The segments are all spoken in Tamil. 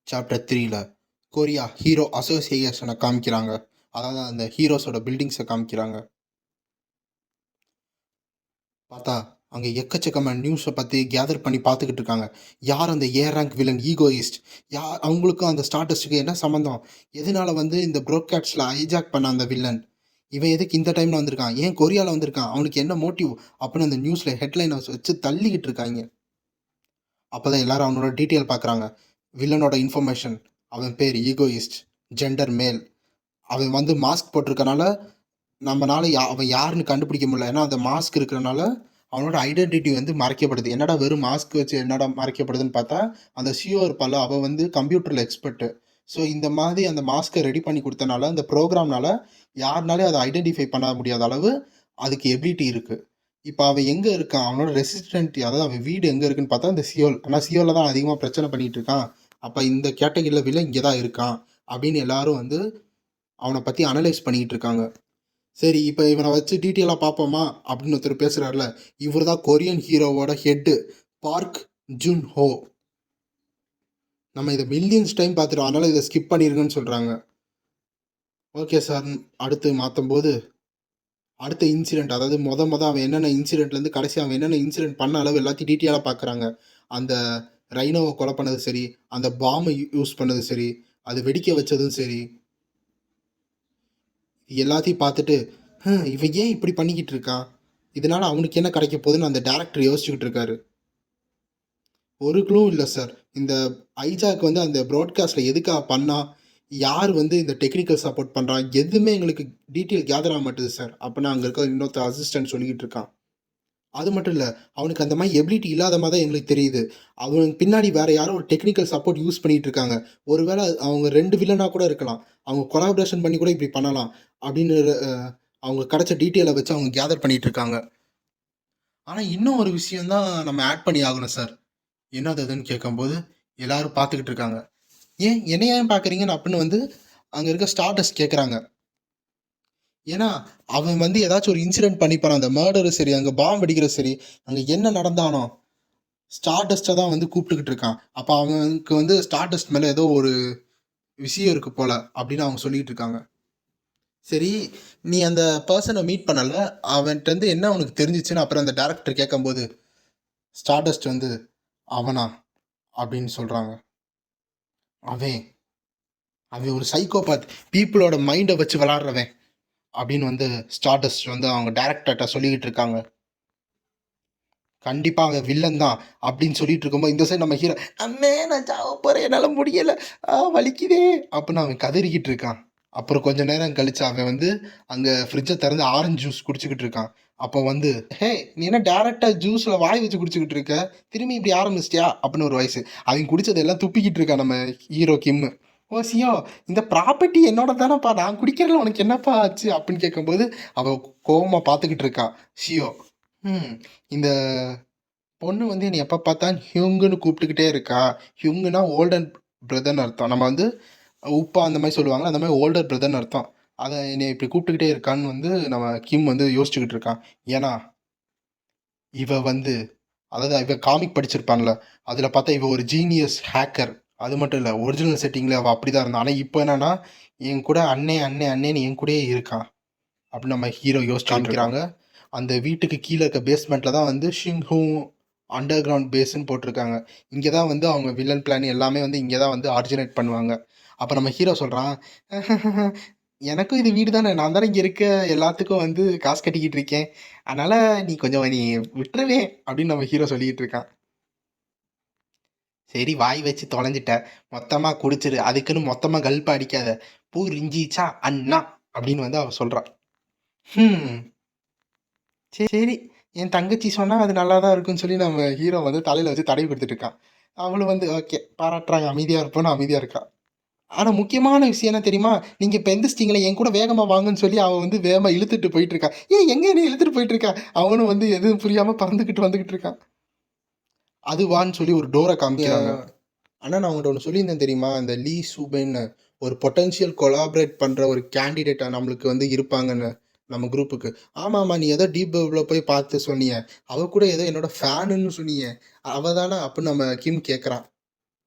சாப்டர் 3ல கொரியா ஹீரோ அசோசியேஷனை காமிக்கிறாங்க. அதாவது அந்த ஹீரோஸோட பில்டிங்ஸை காமிக்கிறாங்க. பார்த்தா அங்கே எக்கச்சக்கமான நியூஸை பற்றி கேதர் பண்ணி பார்த்துக்கிட்டு இருக்காங்க. யார் அந்த ஏ ரேங்க் வில்லன் ஈகோயிஸ்ட், யார் அவங்களுக்கும் அந்த ஸ்டார்டஸ்ட்டுக்கு என்ன சம்மந்தம், எதனால வந்து இந்த ப்ரோட்காஸ்டில் ஹைஜாக் பண்ண அந்த வில்லன் இவன் எதுக்கு இந்த டைமில் வந்திருக்கான், ஏன் கொரியாவில் வந்திருக்கான், அவனுக்கு என்ன மோட்டிவ் அப்படின்னு அந்த நியூஸில் ஹெட்லைனை வச்சு தள்ளிக்கிட்டு இருக்காங்க. அப்போ தான் எல்லாரும் அவனோட டீட்டெயில் பார்க்குறாங்க. வில்லனோட இன்ஃபர்மேஷன், அவன் பேர் ஈகோயிஸ்ட், ஜெண்டர் மேல், அவன் வந்து மாஸ்க் போட்டிருக்கனால நம்மளால அவன் யாருன்னு கண்டுபிடிக்க முடியல. ஏன்னா அந்த மாஸ்க் இருக்கிறனால அவனோட ஐடென்டிட்டி வந்து மறைக்கப்படுது. என்னடா வெறும் மாஸ்க் வச்சு என்னடா மறைக்கப்படுதுன்னு பார்த்தா, அந்த சிஓ இருப்பால அவள் வந்து கம்ப்யூட்டரில் எக்ஸ்பர்ட்டு. ஸோ இந்த மாதிரி அந்த மாஸ்க்கை ரெடி பண்ணி கொடுத்தனால அந்த ப்ரோக்ராம்னால யாருனாலே அதை ஐடென்டிஃபை பண்ண முடியாத அளவு அதுக்கு எபிலிட்டி இருக்குது. இப்போ அவன் எங்கே இருக்கான், அவனோட ரெசிஸ்டன்ட், அதாவது அவன் வீடு எங்கே இருக்குன்னு பார்த்தா இந்த சியோல். ஆனால் சியோவில் தான் அதிகமாக பிரச்சனை பண்ணிகிட்டு இருக்கான். அப்போ இந்த கேட்டகரியில் வில்ல இங்கே தான் இருக்கான் அப்படின்னு எல்லாரும் வந்து அவனை பற்றி அனலைஸ் பண்ணிக்கிட்டு இருக்காங்க. சரி, இப்போ இவனை வச்சு டீட்டெயிலாக பார்ப்போமா அப்படின்னு ஒருத்தர் பேசுகிறார்ல, இவர் தான் கொரியன் ஹீரோவோட ஹெட்டு பார்க் ஜுன் ஹோ. நம்ம இதை மில்லியன்ஸ் டைம் பார்த்துட்டோம், அதனால் இதை ஸ்கிப் பண்ணிருங்கன்னு சொல்கிறாங்க. Okay sir. அடுத்து மாற்றும் போது அடுத்த இன்சிடெண்ட், அதாவது அவன் என்னென்ன இன்சிடெண்ட்லேருந்து கடைசி அவன் என்னென்ன இன்சிடெண்ட் பண்ண அளவு எல்லாத்தையும் டீட்டெயிலாக பார்க்குறாங்க. அந்த ரைனோவை கொலை பண்ணது சரி, அந்த பாம்பை யூஸ் பண்ணது சரி, அது வெடிக்க வச்சதும் சரி, எல்லாத்தையும் பார்த்துட்டு இவன் ஏன் இப்படி பண்ணிக்கிட்டு இருக்கான், இதனால் அவனுக்கு என்ன கிடைக்க போகுதுன்னு அந்த டேரக்டர் யோசிச்சுக்கிட்டு இருக்காரு. ஒரு க்ளூ இல்லை சார். இந்த ஐஜாக் வந்து அந்த ப்ராட்காஸ்ட்டில் எதுக்காக பண்ணா, யார் வந்து இந்த டெக்னிக்கல் சப்போர்ட் பண்ணுறா, எதுவுமே எங்களுக்கு டீட்டெயில் கேதர் ஆக மாட்டுது சார் அப்படின்னா அங்கே இருக்க இன்னொருத்த அசிஸ்டன்ட் சொல்லிக்கிட்டு இருக்கான். அது மட்டும் இல்லை, அவனுக்கு அந்த மாதிரி எபிலிட்டி இல்லாத மாதிரி தான் எங்களுக்கு தெரியுது. அவனுக்கு பின்னாடி வேறு யாரோ ஒரு டெக்னிக்கல் சப்போர்ட் யூஸ் பண்ணிகிட்டு இருக்காங்க. ஒருவேளை அவங்க 2 வில்லனாக கூட இருக்கலாம், அவங்க கொலாபரேஷன் பண்ணி கூட இப்படி பண்ணலாம் அப்படின்னு அவங்க கிடைச்ச டீட்டெயிலை வச்சு அவங்க கேதர் பண்ணிகிட்டு இருக்காங்க. ஆனால் இன்னும் ஒரு விஷயந்தான் நம்ம ஆட் பண்ணி ஆகணும் சார். என்னது அதுன்னு கேட்கும்போது எல்லாரும் பார்த்துக்கிட்டு இருக்காங்க. ஏன் என்னைய ஏன் பார்க்குறீங்கன்னு அப்படின்னு வந்து அங்கே இருக்க ஸ்டார்டஸ்ட் கேட்குறாங்க. ஏன்னா அவன் வந்து ஏதாச்சும் ஒரு இன்சிடென்ட் பண்ணிப்பான், அந்த மர்டரு சரி, அங்கே பாம்பு வெடிக்கிறது சரி, அங்கே என்ன நடந்தானோ ஸ்டார்டஸ்ட்டை தான் வந்து கூப்பிட்டுக்கிட்டு இருக்கான். அப்போ அவனுக்கு வந்து ஸ்டார்டஸ்ட் மேலே ஏதோ ஒரு விஷயம் இருக்கு போல அப்படின்னு அவங்க சொல்லிக்கிட்டு இருக்காங்க. சரி, நீ அந்த பர்சனை மீட் பண்ணல, அவன்கிட்ட என்ன அவனுக்கு தெரிஞ்சிச்சுன்னு அப்புறம் அந்த டேரக்டர் கேட்கும்போது ஸ்டார்டஸ்ட் வந்து அவனா அப்படின்னு சொல்கிறாங்க. அவன் அவன் ஒரு சைக்கோபாத், பீப்புளோட மைண்டை வச்சு விளாட்றவன் அப்படின்னு வந்து ஸ்டார்டஸ்ட் வந்து அவங்க டேரக்டர்கிட்ட சொல்லிக்கிட்டு இருக்காங்க. கண்டிப்பாக அவன் வில்லன் தான் அப்படின்னு சொல்லிட்டு இருக்கும்போது இந்த சைடு நம்ம ஹீரோ, அண்ணே நான் சாவ போகிறேன், என்னால் முடியலை, வலிக்குதே அப்படின்னு அவன் கதறிக்கிட்டு இருக்கான். அப்புறம் கொஞ்ச நேரம் கழிச்சு அவன் வந்து அங்கே ஃப்ரிட்ஜை திறந்து ஆரஞ்சு ஜூஸ் குடிச்சிக்கிட்டு இருக்கான். அப்போ வந்து ஹே நீ என்ன டேரெக்டாக ஜூஸில் வாய் வச்சு குடிச்சிக்கிட்டு இருக்க, திரும்பி இப்படி ஆரம்பிச்சிட்டியா அப்படின்னு ஒரு வயசு. அவன் குடிச்சதெல்லாம் துப்பிக்கிட்டு இருக்கான் நம்ம ஹீரோ கிம்மு. ஓ சியோ, இந்த ப்ராப்பர்ட்டி என்னோட தானேப்பா, நான் குடிக்கிறதுல உனக்கு என்னப்பா ஆச்சு அப்படின்னு கேட்கும்போது அவள் கோவமாக பார்த்துக்கிட்டு இருக்கான் ஷியோ. இந்த பொண்ணு வந்து என்னை எப்போ பார்த்தா ஹியூங்குன்னு கூப்பிட்டுக்கிட்டே இருக்கா. ஹியூங்குனா ஓல்டன் பிரதர்னு அர்த்தம். நம்ம வந்து உப்பா அந்த மாதிரி சொல்லுவாங்க, அந்த மாதிரி ஓல்டர் பிரதர்னு அர்த்தம். அதை என்னை இப்படி கூப்பிட்டுக்கிட்டே இருக்கான்னு வந்து நம்ம கிம் வந்து யோசிச்சுக்கிட்டு இருக்கான். ஏன்னா இவ வந்து, அதாவது இவ காமிக் படிச்சிருப்பான்ல, அதில் பார்த்தா இவ ஒரு ஜீனியஸ் ஹேக்கர். அது மட்டும் இல்லை, ஒரிஜினல் செட்டிங்கில் அவள் அப்படி தான் இருந்தான். ஆனால் இப்போ என்னன்னா என் கூட அண்ணே அண்ணே அண்ணேன்னு என் கூடயே இருக்கான் அப்படின்னு நம்ம ஹீரோ யோசிச்சு காமிக்கிறாங்க. அந்த வீட்டுக்கு கீழே இருக்க பேஸ்மெண்ட்டில் தான் வந்து ஷிங்ஹூ அண்டர் கிரவுண்ட் பேஸ்ன்னு போட்டிருக்காங்க. இங்கே தான் வந்து அவங்க வில்லன் பிளான் எல்லாமே வந்து இங்கே தான் வந்து ஆரிஜினேட் பண்ணுவாங்க. அப்போ நம்ம ஹீரோ சொல்கிறான், எனக்கும் இது வீடு தானே, நான் தானே இங்கே இருக்க எல்லாத்துக்கும் வந்து காசு கட்டிக்கிட்டு இருக்கேன், அதனால் நீ கொஞ்சம் நீ விட்டுருவே அப்படின்னு நம்ம ஹீரோ சொல்லிக்கிட்டு இருக்கான். சரி வாய் வச்சு தொலைஞ்சிட்ட, மொத்தமாக குடிச்சிரு, அதுக்குன்னு மொத்தமாக கல்ப்பா அடிக்காத, பூ ரிஞ்சிச்சா அண்ணா அப்படின்னு வந்து அவள் சொல்கிறான். சரி, என் தங்கச்சி சொன்னால் அது நல்லா தான் இருக்குன்னு சொல்லி நம்ம ஹீரோ வந்து தலையில் வச்சு தடவி கொடுத்துட்டு இருக்கான். அவளும் வந்து ஓகே பாராட்டுறாங்க, அமைதியாக இருப்போன்னு அமைதியாக இருக்கா. ஆனால் முக்கியமான விஷயம் என்ன தெரியுமா, நீங்கள் இப்போ எந்திரிச்சிட்டிங்களே என் கூட வேகமாக வாங்கன்னு சொல்லி அவன் வந்து வேகமாக இழுத்துட்டு போயிட்டு இருக்கா. எங்கே என்ன இழுத்துட்டு போயிட்டு இருக்கா, அவனும் வந்து எதுவும் புரியாமல் பறந்துக்கிட்டு வந்துக்கிட்டு இருக்கான். அதுவான்னு சொல்லி ஒரு டோரை காமிக்கிறாங்க. ஆனால் நான் அவங்கள்ட்ட ஒன்று சொல்லியிருந்தேன் தெரியுமா, அந்த லீ சூபேன்னு ஒரு பொட்டன்ஷியல் கொலாபரேட் பண்ணுற ஒரு கேண்டிடேட்டாக நம்மளுக்கு வந்து இருப்பாங்கன்னு நம்ம குரூப்புக்கு. ஆமாம்மா, நீ ஏதோ டீப் வெப்பில் போய் பார்த்து சொன்னிய, அவள் கூட ஏதோ என்னோட ஃபேனுன்னு சொன்னிய, அவள் தானே அப்படின்னு நம்ம கிம் கேட்குறான்.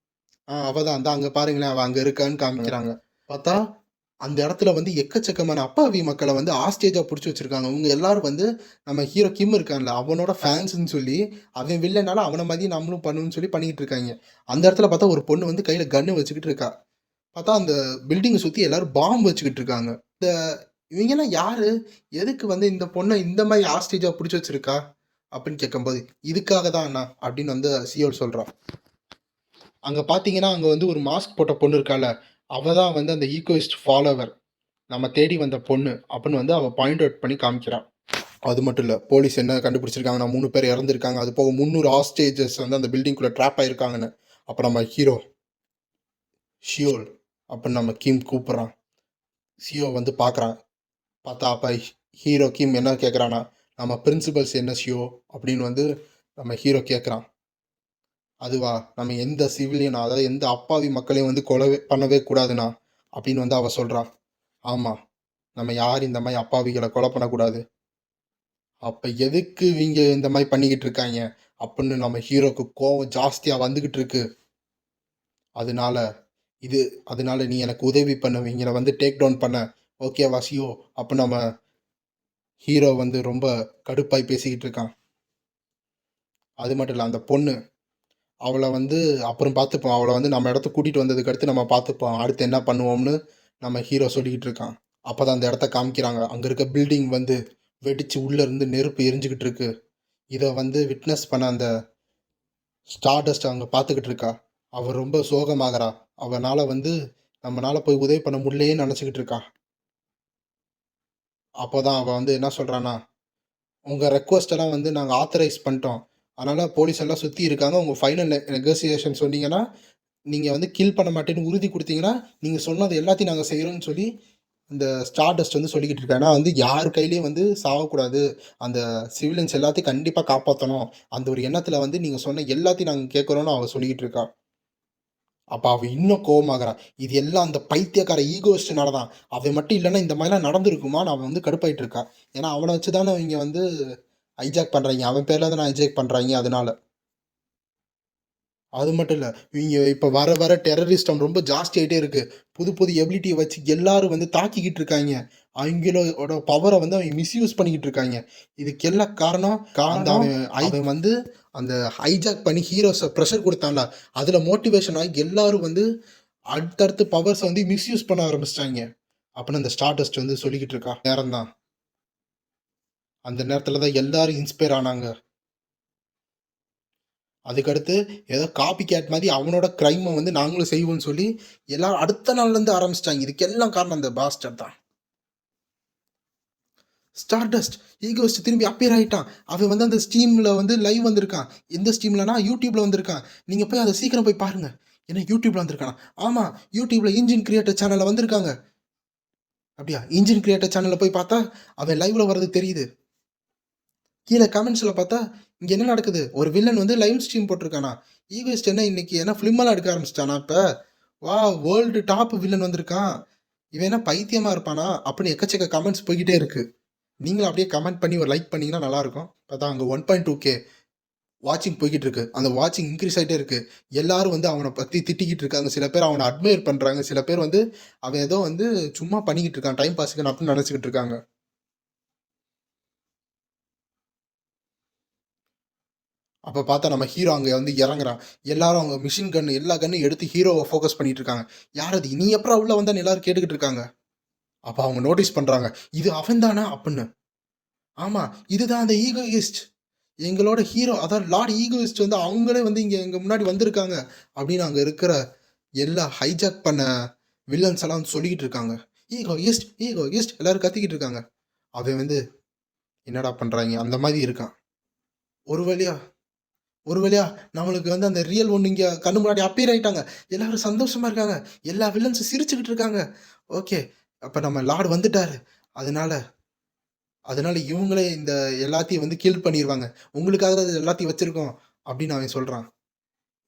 அவ தான். அங்க பாருங்களேன், அவ அங்க இருக்கான்னு காமிக்கிறாங்க. பார்த்தா, அந்த இடத்துல வந்து எக்கச்சக்கமான அப்பாவி மக்கள வந்து ஹாஸ்டேஜா புடிச்சு வச்சிருக்காங்க. இவங்க எல்லாரும் வந்து நம்ம ஹீரோ கிம் இருக்கான்ல, அவனோட ஃபேன்ஸ்ன்னு சொல்லி, அவன் வில்லனால அவன மாரி நம்மளும் பண்ணணும்னு சொல்லி பண்ணிக்கிட்டு இருக்காய்ங்க. அந்த இடத்துல பார்த்தா ஒரு பொண்ணு வந்து கையில கன்னு வச்சுக்கிட்டு இருக்கா. பார்த்தா அந்த பில்டிங்க சுத்தி எல்லாரும் பாம்பு வச்சுக்கிட்டு இருக்காங்க. இவங்கலாம் யாரு? எதுக்கு வந்து இந்த பொண்ண இந்த மாரி ஹாஸ்டேஜா புடிச்சு வச்சிருக்கா? அப்படின்னு கேட்கும்போது, "இதுக்காக தான் அண்ணா" அப்படின்னு வந்து சியோல் சொல்றான். அங்க பார்த்தீங்கன்னா, அங்க வந்து ஒரு மாஸ்க் போட்ட பொண்ணு இருக்கால்ல, அவ தான் வந்து அந்த ஈகோயிஸ்ட் ஃபாலோவர். நம்ம தேடி வந்த பொண்ணு அப்படின்னு வந்து அவ பாயிண்ட் அவுட் பண்ணி காமிக்கிறா. அது மட்டும் இல்ல, போலீஸ் என்ன கண்டுபிடிச்சிருக்காங்கன்னா 3 பேர் இறந்திருக்காங்க. அது போக 300 ஹாஸ்டேஜஸ் வந்து அந்த பில்டிங்குள்ள ட்ராப் ஆயிருக்காங்கன்னு. அப்ப நம்ம ஹீரோ, ஷியோல் அப்படின்னு நம்ம கிம் கூப்பிடுறான். சியோ வந்து பார்க்குறான். பார்த்தா அப்ப ஹீரோ கிம் என்ன கேட்குறான்னா, நம்ம பிரின்சிபல்ஸ் என்ன ஷியோ அப்படின்னு வந்து நம்ம ஹீரோ கேட்குறான். அதுவா? நம்ம எந்த சிவிலியன் அதாவது எந்த அப்பாவி மக்களையும் வந்து கொலவே பண்ணவே கூடாதுண்ணா அப்படின்னு வந்து அவ சொல்றா. ஆமா. நம்ம யாரும் இந்த மாரி அப்பாவிகள கொலை பண்ணக்கூடாது. அப்ப எதுக்கு இவிங்க இந்த மாரி பண்ணிக்கிட்டு இருக்காய்ங்க? அப்படின்னு நம்ம ஹீரோக்கு கோவம் ஜாஸ்தியா வந்துகிட்டு இருக்கு. அதனால இது அதனால நீ எனக்கு உதவி பண்ணு. இவங்கள வந்து டேக் டவுன் பண்ண. ஓகேவா சியோ? அப்ப நம்ம ஹீரோ வந்து ரொம்ப கடுப்பாய் பேசிக்கிட்டு இருக்கான். அது மட்டும் இல்ல, அந்த பொண்ணு அவள வந்து அப்புறம் பார்த்துப்போம். அவள வந்து நம்ம இடத்துக்கு கூட்டிட்டு வந்ததுக்கு அடுத்து நம்ம பார்த்துப்போம். அடுத்து என்ன பண்ணுவோம்னு நம்ம ஹீரோ சொல்லிக்கிட்டு இருக்கான். அப்பதான் அந்த இடத்த காமிக்கிறாங்க. அங்க இருக்க பில்டிங் வந்து வெடிச்சு உள்ள இருந்து நெருப்பு எரிஞ்சுகிட்டு இருக்கு. இத வந்து விட்னஸ் பண்ண அந்த ஸ்டார்டஸ்ட் அங்க பார்த்துக்கிட்டு இருக்கா. அவ ரொம்ப சோகமாகறா. அவனால வந்து நம்மனால போய் உதவி பண்ண முடியலையேன்னு நினைச்சுக்கிட்டு இருக்கா. அப்போதான் அவ வந்து என்ன சொல்றான்னா, உங்க ரெக்வெஸ்ட் எல்லாம் வந்து நாங்க ஆத்தரைஸ் பண்ணிட்டோம். அதனால போலீஸ் எல்லாம் சுத்தி இருக்காங்க. உங்க ஃபைனல் நெகோசியேஷன் சொன்னீங்கன்னா, நீங்க வந்து கில் பண்ண மாட்டேன்னு உறுதி குடுத்தீங்கன்னா, நீங்க சொன்னது எல்லாத்தையும் நாங்க செய்றோம்னு சொல்லி, இந்த ஸ்டார்டஸ்ட் வந்து சொல்லிக்கிட்டு இருக்கா. ஏன்னா வந்து யார் கையிலயும் வந்து சாவக்கூடாது. அந்த சிவிலியன்ஸ் எல்லாத்தையும் கண்டிப்பா காப்பாத்தணும். அந்த ஒரு எண்ணத்துல வந்து நீங்க சொன்ன எல்லாத்தையும் நாங்க கேட்கிறோம்னு அவ சொல்லிக்கிட்டு இருக்கா. அப்ப அவ இன்னும் கோவமாகறா. இது எல்லாம் அந்த பைத்தியக்கார ஈகோயிஸ்ட்னால தான். அவன் மட்டும் இல்லன்னா இந்த மாரிலாம் நடந்திருக்குமான்னு அவ வந்து கடுப்பாயிட்டு இருக்கா. ஏன்னா அவன வச்சு தானே இவங்க வந்து ஹைஜாக் பண்றாய்ங்க. அவன் பேர்ல தானே ஹைஜாக் பண்றாய்ங்க அதனால. அது மட்டும் இல்ல. இவிங்க இப்ப வர வர டெரரிஸ்டம் ரொம்ப ஜாஸ்தி ஆயிட்டே இருக்கு. புது புது எபிலிட்டிய வச்சு எல்லாரும் வந்து தாக்கிக்கிட்டு இருக்காய்ங்க. அவிங்களோட பவர வந்து அவிங்க மிஸ்யூஸ் பண்ணிக்கிட்டு இருக்காய்ங்க. இதுக்கெல்லாம் காரணம் அந்த அவன் வந்து அந்த ஹைஜாக் பண்ணி ஹீரோஸ பிரஷர் குடுத்தான்ல, அதுல மோட்டிவேஷன் ஆகி எல்லாரும் வந்து அடுத்தடுத்து பவர்ஸ வந்து மிஸ்யூஸ் பண்ண ஆரம்பிச்சுட்டாய்ங்க. அப்படின்னு அந்த ஸ்டார்டஸ்ட் வந்து சொல்லிக்கிட்டு இருக்கா. நேரம் தான். அந்த நேரத்துல தான் எல்லாரும் இன்ஸ்பயர் ஆனாங்க. அதுக்கடுத்து ஏதோ காப்பி கேட் மாரி அவனோட கிரைம வந்து நாங்களும் செய்வோம்ன்னு சொல்லி, எல்லாரும் அடுத்த நாள்லருந்து ஆரம்பிச்சுட்டாங்க. இதுக்கெல்லாம் காரணம் அந்த பாஸ்டர்ட் தான். ஸ்டார்டஸ்ட் ஈகோயிஸ்ட் திரும்பி அப்பியர் ஆயிட்டான். அவன் வந்து அந்த ஸ்ட்ரீம்ல வந்து லைவ் வந்திருக்கான். எந்த ஸ்ட்ரீம்லனா YouTubeல வந்திருக்கான். நீங்க போய் அத சீக்கிரம் போய் பாருங்க. என்ன YouTubeல வந்திருக்கானா? ஆமா. YouTubeல இன்ஜின் கிரியேட்டர் சேனல்ல வந்திருக்காங்க. அப்படியா? இன்ஜின் கிரியேட்டர் சேனல்ல போய் பார்த்தா, அவன் லைவ்ல வர்றது தெரியுது. கீழ கமெண்ட்ஸ்ல பார்த்தா, இங்க என்ன நடக்குது? ஒரு வில்லன் வந்து லைவ் ஸ்ட்ரீம் போட்டிருக்கானா? ஈகோயிஸ்ட் என்ன இன்னைக்கு என்ன ஃபிலிமெல்லாம் எடுக்க ஆரம்பிச்சுட்டானா இப்ப? வாவ்! வேர்ல்டு டாப் வில்லன் வந்திருக்கான். இவன் என்ன பைத்தியமா இருப்பானா? அப்படின்னு எக்கச்சக்க கமெண்ட்ஸ் போய்க்கிட்டே இருக்கு. நீங்களும் அப்படியே கமெண்ட் பண்ணி ஒரு லைக் பண்ணீங்கன்னா நல்லாருக்கும். பார்த்தா அங்க 1.2K வாட்சிங் போய்க்கிட்டு இருக்கு. அந்த வாட்சிங் இன்கிரீஸ் ஆயிட்டே இருக்கு. எல்லாரும் வந்து அவன பத்தி திட்டிக்கிட்டு இருக்காங்க. சில பேர் அவன அட்மையர் பண்றாங்க. சில பேர் வந்து அவன் ஏதோ வந்து சும்மா பண்ணிக்கிட்டு இருக்கான். டைம் பாஸ்க்கு அப்படின்னு நெனச்சுக்கிட்டு இருக்காங்க. அப்ப பார்த்தா நம்ம ஹீரோ அங்க வந்து இறங்குறான். எல்லாரும் அவங்க மிஷின் கன் எல்லா கன்னையும் எடுத்து ஹீரோவ ஃபோக்கஸ் பண்ணிட்டு இருக்காங்க. "யார் அது? நீ எப்புட்றா உள்ள வந்தன்னு?" எல்லாரும் கேட்டுக்கிட்டு இருக்காங்க. அப்ப அவங்க நோட்டீஸ் பண்றாங்க. "இது அவன் தானா?" அப்புட்ன்னு. "ஆமா, இதுதான் அந்த ஈகோயிஸ்ட். எங்களோட ஹீரோ அதாவது லார்ட் ஈகோயிஸ்ட் வந்து அவங்களே வந்து இங்க எங்க முன்னாடி வந்திருக்காங்க." அப்படின்னு அங்க இருக்கிற எல்லா ஹைஜாக் பண்ண வில்லன்ஸ் எல்லாம் வந்து சொல்லிக்கிட்டு இருக்காங்க. "ஈகோயிஸ்ட், ஈகோயிஸ்ட்" எல்லாரும் கத்திக்கிட்டு இருக்காங்க. அவன் வந்து, "என்னடா பண்றாய்ங்க?" அந்த மாரி இருக்கான். ஒரு வழியா ஒரு வழியா நம்மளுக்கு வந்து அந்த ரியல் ஒண்ணு இங்க கண்ணு முன்னாடி அப்பியர் ஆயிட்டாங்க. எல்லாரும் சந்தோஷமா இருக்காங்க. எல்லா வில்லன்ஸும் சிரிச்சுக்கிட்டு இருக்காங்க. ஓகே. அப்ப நம்ம லார்ட் வந்துட்டாரு. அதனால அதனால இவங்களே இந்த எல்லாத்தையும் வந்து கில் பண்ணிருவாங்க. உங்களுக்காக தான் இது எல்லாத்தையும் வச்சிருக்கோம். அப்படின்னு அவன் சொல்றான்.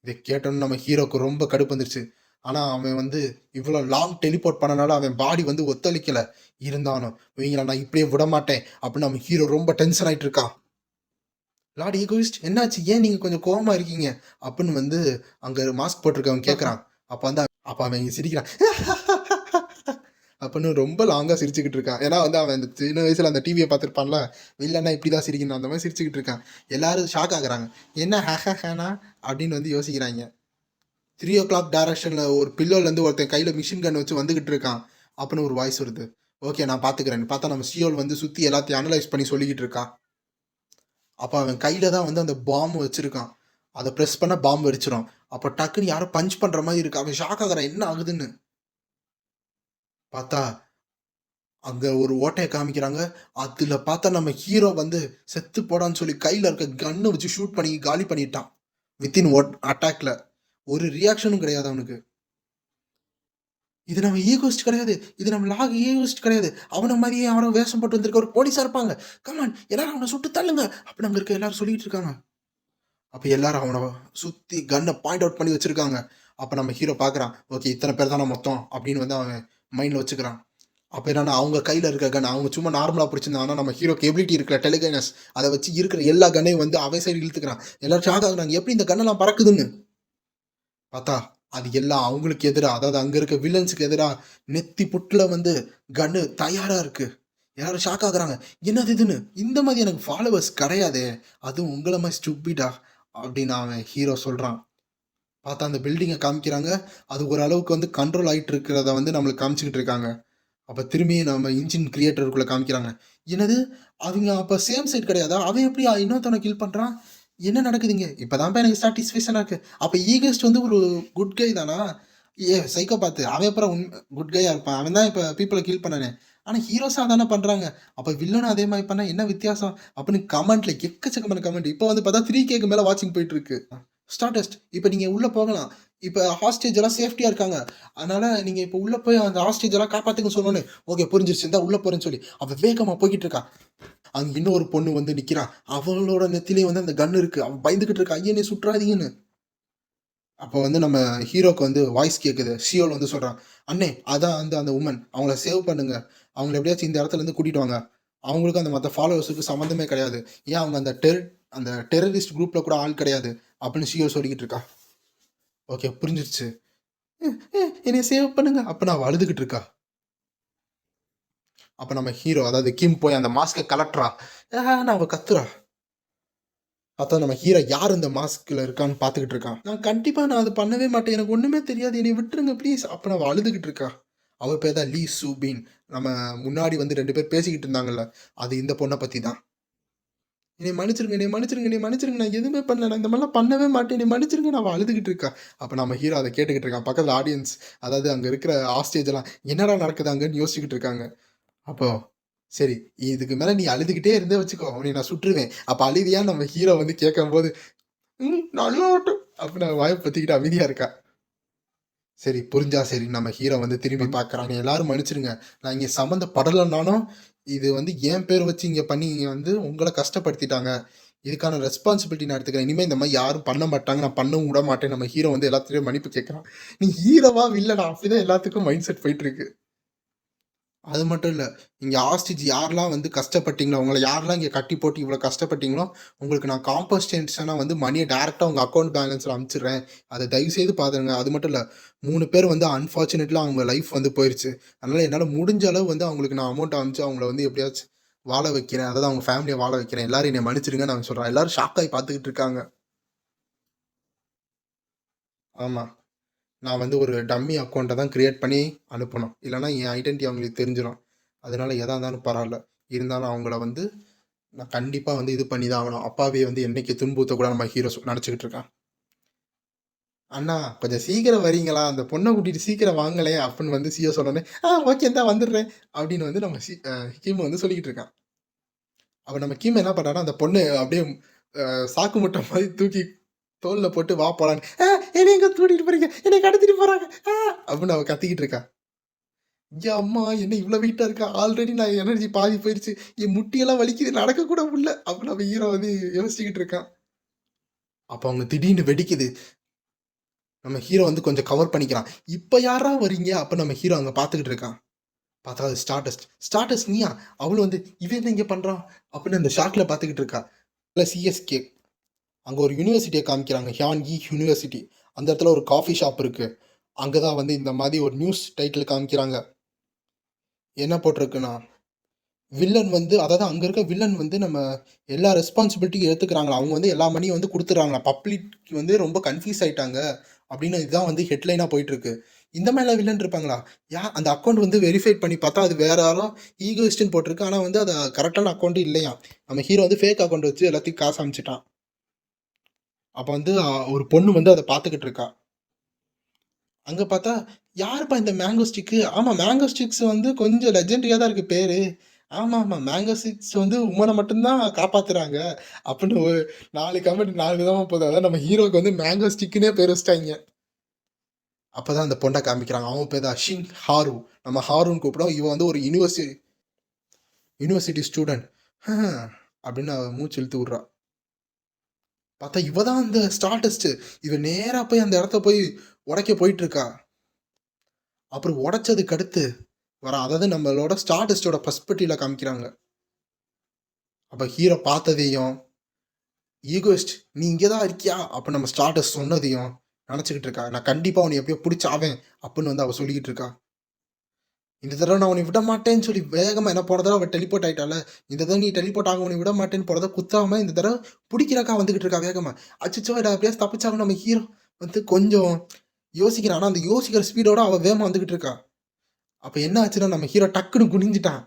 இத கேட்டோனே நம்ம ஹீரோக்கு ரொம்ப கடுப்பு வந்துருச்சு. ஆனா அவன் வந்து இவ்வளோ லாங் டெலிபோர்ட் பண்ணனால அவன் பாடி வந்து ஒத்துழைக்கல. இருந்தாலும் இவங்கள நான் இப்படியே விடமாட்டேன். அப்படின்னு நம்ம ஹீரோ ரொம்ப டென்ஷன் ஆயிட்டு இருக்கான். லார்ட் ஈகோயிஸ்ட் என்னாச்சு? ஏன் நீங்க கொஞ்சம் கோவமா இருக்கீங்க? அப்புட்ன்னு வந்து அங்க மாஸ்க் போட்டிருக்கவன் கேட்கறான். அப்போ வந்து அவன் இங்க சிரிக்கிறான். அப்படின்னு ரொம்ப லாங்கா சிரிச்சுக்கிட்டு இருக்கான். ஏன்னா வந்து அவன் அந்த சின்ன வயசுல அந்த டிவிய பார்த்துருப்பான்ல, வில்லன்னா இப்படிதான் சிரிக்கணும் அந்த மாரி சிரிச்சுக்கிட்டு இருக்கான். எல்லாரும் ஷாக் ஆகுறாங்க. என்ன ஹஹஹனா அப்படின்னு வந்து யோசிக்கிறாய்ங்க. 3:00 டைரக்ஷன்ல ஒரு பில்லோலேருந்து ஒருத்தன் கையில மிஷின் கன் வச்சு வந்துகிட்டு இருக்கான். அப்படின்னு ஒரு வாய்ஸ் வருது. ஓகே நான் பார்த்துக்கிறேன்னு பார்த்தா நம்ம சியோல் வந்து சுத்தி எல்லாத்தையும் அனலைஸ் பண்ணி சொல்லிக்கிட்டு இருக்கான். அப்ப அவன் கையில தான் வந்து அந்த பாம் வச்சிருக்கான். அத பிரஸ் பண்ணா பாம் வெடிச்சிரும். அப்ப டக்குன்னு யாரோ பஞ்ச் பண்ற மாரி இருக்கு. அவன் ஷாக் ஆகுறான். என்ன ஆகுதுன்னு. பார்த்தா அங்க ஒரு ஓட்டைய காமிக்கிறாங்க. அதுல பார்த்தா நம்ம ஹீரோ வந்து செத்து போடான்னு சொல்லி கையில இருக்க கன்ன வச்சு ஷூட் பண்ணி காலி பண்ணிட்டான். வித்தின் அட்டாக்ல. ஒரு ரியாக்ஷனும் கிடையாது அவனுக்கு. இது நம்ம ஈகோயிஸ்ட் கிடையாது. இது நம்ம ஈகோயிஸ்ட் கிடையாது. அவன மாரியே யாரோ வேஷம் போட்டு வந்திருக்க ஒரு போலீஸா இருப்பாங்க. கம் ஆன் எல்லாரும் அவன சுட்டு தள்ளுங்க. அப்படின்னு அங்க இருக்க எல்லாரும் சொல்லிட்டு இருக்காங்க. அப்ப எல்லாரும் அவன சுத்தி கன்ன பாயிண்ட் அவுட் பண்ணி வச்சிருக்காங்க. அப்ப நம்ம ஹீரோ பார்க்குறான். ஓகே இத்தன பேர் தான மொத்தம் அப்படின்னு வந்து அவன் மைண்ட்ல வச்சுக்கிறான். அப்ப என்னன்னா அவங்க கையில இருக்க கன் அவங்க சும்மா நார்மலா பிடிச்சிருந்தாங்க. ஆனா நம்ம ஹீரோக்கு எபிலிட்டி இருக்குல்ல டெலிகைனஸ் அத வச்சு இருக்கிற எல்லா கன்னையும் வந்து அவன் சைடு இழுத்துக்கிறான். எல்லாரும் ஷாக் ஆகுறாங்க. எப்படி இந்த கன்னெல்லாம் பறக்குதுன்னு. பார்த்தா அது எல்லாம் அவங்களுக்கு எதிரா அதாவது அங்க இருக்க வில்லன்ஸுக்கு எதிரா நெத்தி புட்டுல வந்து கன்னு தயாரா இருக்கு. எல்லாரும் ஷாக் ஆகுறாங்க. என்னது இதுன்னு இந்த மாதிரி எனக்கு ஃபாலோவர்ஸ் கிடையாதே. அதுவும் உங்கள மாதிரி ஸ்டூபிடா அப்படின்னு அவன் ஹீரோ சொல்றான். பார்த்தா அந்த பில்டிங்கை காமிக்கிறாங்க. அது ஓரளவுக்கு வந்து கண்ட்ரோல் ஆயிட்டு இருக்கிறத வந்து நம்மளுக்கு காமிச்சுக்கிட்டு இருக்காங்க. அப்ப திரும்பி நம்ம இன்ஜின் கிரியேட்டருக்குள்ள காமிக்கிறாங்க. என்னது? அவிங்க அப்ப சேம் சைட் கிடையாதா? அவன் எப்படி இன்னொருத்தவன கில் பண்றான்? என்ன நடக்குதுங்க? இப்பதான்ப்பா எனக்கு சாட்டிஸ்ஃபேக்ஷனா இருக்கு. அப்ப ஈகஸ்ட் வந்து ஒரு குட் கை தானா? சைக்கோபாத்து. அவன் அப்புறம் குட் கையா இருப்பான். அவன் தான் இப்ப பீப்பிள கில் பண்ணானே. ஆனா ஹீரோஸா தானே பண்றாங்க. அப்ப வில்லனும் அதே மாரி பண்ணா என்ன வித்தியாசம்? அப்படின்னு கமெண்ட்ல எக்கச்சக்கமான கமெண்ட். இப்ப வந்து பார்த்தா 3Kக்கு மேல வாட்சிங் போயிட்டு இருக்கு. ஸ்டார்டஸ்ட் இப்ப நீங்க உள்ள போகலாம். இப்ப ஹாஸ்டேஜ் எல்லாம் சேஃப்டியா இருக்காங்க. அதனால நீங்க இப்ப உள்ள போய் அந்த ஹாஸ்டேஜ் எல்லாம் காப்பாத்துங்கன்னு சொன்னோனே, ஓகே புரிஞ்சிருச்சு. இந்தா உள்ள போறேன்னு சொல்லி, அவ வேகமா போய்க்கிட்டு இருக்கா. அங்க இன்னொரு பொண்ணு வந்து நிக்கிறா. அவளோட நெத்திலயும் வந்து அந்த கன் இருக்கு. அவ பயந்துகிட்டு இருக்கா. ஐய என்னைய சுட்றாதீங்கன்னு. அப்ப வந்து நம்ம ஹீரோக்கு வந்து வாய்ஸ் கேக்குது. சியோல் வந்து சொல்றான். அண்ணே அதான் அந்த அந்த வுமன். அவங்கள சேவ் பண்ணுங்க. அவங்கள எப்படியாச்சும் இந்த இடத்துல இருந்து கூட்டிட்டு வாங்க. அவங்களுக்கும் அந்த மத்த ஃபாலோவர்ஸுக்கும் சம்மந்தமே கிடையாது. ஏன் அவங்க அந்த டெரரிஸ்ட் குரூப்ல கூட ஆள் கிடையாது. அப்படின்னு சியோ சொல்லிக்கிட்டு இருக்கா. ஓகே புரிஞ்சிருச்சு. என்னைய சேவ் பண்ணுங்க. அப்ப நான் அழுதுகிட்டு இருக்கா. அப்ப நம்ம ஹீரோ அதாவது கிம் போய் அந்த மாஸ்க கலட்டுறா. அவ கத்துறா. பார்த்தா நம்ம ஹீரோ யார் இந்த மாஸ்க்ல இருக்கான்னு பார்த்துக்கிட்டு இருக்கான். நான் கண்டிப்பா அது பண்ணவே மாட்டேன். எனக்கு ஒண்ணுமே தெரியாது. என்னைய விட்டுருங்க ப்ளீஸ். அப்ப அவ அழுதுகிட்டு இருக்கா. அவ பேர் தான் லீ சூபின். நம்ம முன்னாடி வந்து 2 பேர் பேசிக்கிட்டு இருந்தாங்கல்ல. அது இந்த பொண்ண பத்தி தான். என்னைய மன்னிச்சிருங்க, என்னைய மன்னிச்சிருங்க, என்னைய மன்னிச்சிருங்க. நான் எதுவுமே பண்ணல. நான் இந்த மாரிலாம் பண்ணவே மாட்டேன். என்னைய மன்னிச்சிருங்கன்னு அவ அழுதுகிட்டு இருக்கா. அப்ப நம்ம ஹீரோ அத கேட்டுக்கிட்டு இருக்கான். பக்கத்துல ஆடியன்ஸ் அதாவது அங்க இருக்கிற ஹாஸ்டேஜ் எல்லாம் என்னடா நடக்குது அங்கன்னு யோசிச்சுக்கிட்டு இருக்காங்க. அப்போ சரி இதுக்கு மேல நீ அழுதுகிட்டே இருந்தே வச்சுக்கோ. உன்னைய நான் சுட்டுருவேன். அப்ப அழுவியான்னு நம்ம ஹீரோ வந்து கேட்கும்போது, நல்லாட்டும் அப்படின்னு வாய பொத்திக்கிட்டு அமைதியா இருக்கா. சரி புரிஞ்சா சரி நம்ம ஹீரோ வந்து திரும்பி பார்க்குறான். எல்லாரும் மன்னிச்சிடுங்க. நான் இங்க சம்மந்தப்படலனாலும், இது வந்து என் பேர் வச்சு இங்க பண்ணி வந்து உங்கள கஷ்டப்படுத்திட்டாங்க. இதுக்கான ரெஸ்பான்சிபிலிட்டி நான் எடுத்துக்கிறேன். இனிமே இந்த மாரி யாரும் பண்ண மாட்டாங்க. நான் பண்ணவும் விட மாட்டேன். நம்ம ஹீரோ வந்து எல்லாத்துலயும் மன்னிப்பு கேட்கிறான். நீ ஹீரோவா வில்லனா? அப்படிதான் எல்லாத்துக்கும் மைண்ட் செட் போயிட்டு இருக்கு. அது மட்டும் இல்ல. இங்க ஹாஸ்டேஜ் யாரெல்லாம் வந்து கஷ்டப்பட்டீங்களோ, உங்கள யாரெல்லாம் இங்க கட்டி போட்டு இவ்வளோ கஷ்டப்பட்டீங்களோ, உங்களுக்கு நான் காம்பன்சேஷனா வந்து மணிய டைரக்ட்டா உங்க அக்கவுண்ட் பேலன்ஸ்ல அனுப்பிச்சுடுறேன். அத தயவுசெய்து பாத்துருங்க. அது மட்டும் இல்ல, 3 பேர் வந்து அன்பார்ச்சுனேட்லி அவங்க லைஃப் வந்து போயிருச்சு. அதனால என்னால முடிஞ்ச அளவு வந்து அவங்களுக்கு நான் அமௌண்ட் அனுப்பிச்சு அவங்கள வந்து எப்படியாச்சும் வாழ வைக்கிறேன். அதாவது அவங்க ஃபேமிலிய வாழ வைக்கிறேன். எல்லாரும் என்னைய மன்னிச்சிடுங்கன்னு அவன் சொல்றான். எல்லாரும் ஷாக் ஆயி பாத்துக்கிட்டு இருக்காங்க. ஆமா. நான் வந்து ஒரு டம்மி அக்கவுண்ட்ட தான் கிரியேட் பண்ணி அனுப்பணும். இல்லன்னா என் ஐடென்டிட்டி அவங்களுக்கு தெரிஞ்சிரும். அதனால எதா இருந்தாலும் பரவால்ல. இருந்தாலும் அவங்கள வந்து நான் கண்டிப்பா வந்து இது பண்ணி தான் ஆகணும். அப்பாவிய வந்து என்னைக்கு துன்புறுத்தக்கூடாதுன்னு நம்ம ஹீரோ நெனச்சுக்கிட்டு இருக்கான். "அண்ணா கொஞ்சம் சீக்கிரம் வரீங்களா? அந்த பொண்ண கூட்டிட்டு சீக்கிரம் வாங்களேன்" அப்படின்னு வந்து சிஓ சொன்னோனே, ஓகே இந்தா வந்துடுறேன்" அப்படின்னு வந்து நம்ம கிம் வந்து சொல்லிக்கிட்டு இருக்கான். அப்ப நம்ம கிம் என்ன பண்றான்னா, அந்த பொண்ணு அப்படியே சாக்கு மூட்டை மாரி தூக்கி தோள்ல போட்டு வா போலான்னு, என்னைய எங்க கூட்டிட்டு போறீங்க? என்னைய கடத்திட்டு போறாங்க. அப்படின்னு அவ கத்திக்கிட்டு இருக்கா. அம்மா! என்ன இவ்ளோ வெயிட்டா இருக்கா? ஆல்ரெடி நான் எனர்ஜி பாதி போயிருச்சு. என் முட்டியெல்லாம் வலிக்குது. நடக்க கூட முடியல. அப்ப நம்ம ஹீரோ வந்து யோசிச்சுக்கிட்டு இருக்கான். அப்ப அவங்க திடீர்னு வெடிக்குது. நம்ம ஹீரோ வந்து கொஞ்சம் கவர் பண்ணிக்கிறான். இப்ப யார்றா வரீங்க? அப்ப நம்ம ஹீரோ அங்க பார்த்துக்கிட்டு இருக்கான். பார்த்தா அது ஸ்டார்டஸ்ட். ஸ்டார்டஸ்ட் நீயா? அவளும் வந்து இவன் என்ன இங்க பண்றான்? அப்படின்னு அந்த ஷாக்ல பார்த்துக்கிட்டு இருக்கா. சிஎஸ்கே. அங்க ஒரு யூனிவர்சிட்டிய காமிக்கிறாங்க. ஹியான் யி யூனிவர்சிட்டி. அந்த இடத்துல ஒரு காஃபி ஷாப் இருக்கு. அங்க தான் வந்து இந்த மாதிரி ஒரு நியூஸ் டைட்டில் காமிக்கிறாங்க. என்ன போட்டிருக்குன்னா, வில்லன் வந்து அதாவது அங்க இருக்க வில்லன் வந்து நம்ம எல்லா ரெஸ்பான்சிபிலிட்டியும் ஏத்துக்கிறாங்களாம். அவங்க வந்து எல்லா மணியும் வந்து குடுத்துடுறாங்களாம். பப்ளிக் வந்து ரொம்ப கன்ஃப்யூஸ் ஆயிட்டாங்க. அப்படின்னு இதுதான் வந்து ஹெட்லைனா போயிட்டுருக்கு. இந்த மாரிலாம் வில்லன் இருப்பாங்களா? அந்த அக்கவுண்ட் வந்து வெரிஃபைட் பண்ணி பார்த்தா, அது வேற யாரோ ஈகோயிஸ்ட்ன்னு போட்டிருக்கு. ஆனா வந்து அது கரெக்ட்டான அக்கவுண்ட் இல்லையாம். நம்ம ஹீரோ வந்து ஃபேக் அக்கவுண்ட் வச்சு எல்லாத்தையும் காசு அனுப்பிச்சுட்டான். அப்ப வந்து ஒரு பொண்ணு வந்து அத பார்த்துக்கிட்டு இருக்கா. அங்க பார்த்தா, "யாருப்பா இந்த மேங்கோ ஸ்டிக்கு?" ஆமா மேங்கோ ஸ்டிக்ஸ் வந்து கொஞ்சம் லெஜெண்டரியா தான் இருக்கு பேரு. ஆமாமா. மேங்கோ ஸ்டிக்ஸ் வந்து உம்மன மட்டும் தான் காப்பாத்துறாங்க. அப்படின்னு ஒரு 4 கமெண்ட் 4 விதமா போகுது. அதான் நம்ம ஹீரோக்கு வந்து மேங்கோ ஸ்டிக்ன்னே பேர் வச்சுட்டாய்ங்க. அப்பதான் அந்த பொண்ண காமிக்கிறாங்க. அவன் பேர் தான் ஷின் ஹாரு. நம்ம ஹாருன்னு கூப்பிடுவோம். இவன் வந்து ஒரு யுனிவர்சிட்டி ஸ்டூடண்ட். அப்படின்னு அவ மூச்சு இழுத்து விடுறா. பார்த்தா இவ தான் அந்த ஸ்டார்டஸ்ட். இவ நேரா போய் அந்த இடத்த போய் உடைக்க போயிட்டு இருக்கா. அப்புறம் உடைச்சதுக்கு அடுத்து அதாவது நம்மளோட ஸ்டார்டஸ்ட்டோட பெர்ஸ்பெக்டிவ்ல காமிக்கிறாங்க. அப்ப ஹீரோ பார்த்ததையும், ஈகோயிஸ்ட் "நீ இங்க தான் இருக்கியா?" அப்ப நம்ம ஸ்டார்டஸ்ட் சொன்னதையும் நெனச்சுக்கிட்டு இருக்கா. "நான் கண்டிப்பா உன்ன எப்படியோ புடிச்சாவேன்" அப்படின்னு வந்து அவ சொல்லிக்கிட்டு இருக்கா. இந்த தடவ நான் உன்னை விட மாட்டேன்னு சொல்லி வேகமா ஏன்னா போன தடவ அவ டெலிபோர்ட் ஆயிட்டால்ல. இந்த தடவ நீ டெலிபோர்ட் ஆக உன்னை விட மாட்டேன்னு போறத குத்தாம இந்த தடவ புடிக்கிறதுக்கா வந்துகிட்டு இருக்கா வேகமா. அச்சச்சோ! இத எப்படியாவது தப்பிச்சாகணும் நம்ம ஹீரோ வந்து கொஞ்சம் யோசிக்கிறான். ஆனா அந்த யோசிக்கிற ஸ்பீடோட அவ வேகமா வந்துகிட்டு இருக்கா. அப்ப என்ன ஆச்சுன்னா நம்ம ஹீரோ டக்குன்னு குனிஞ்சுட்டான்.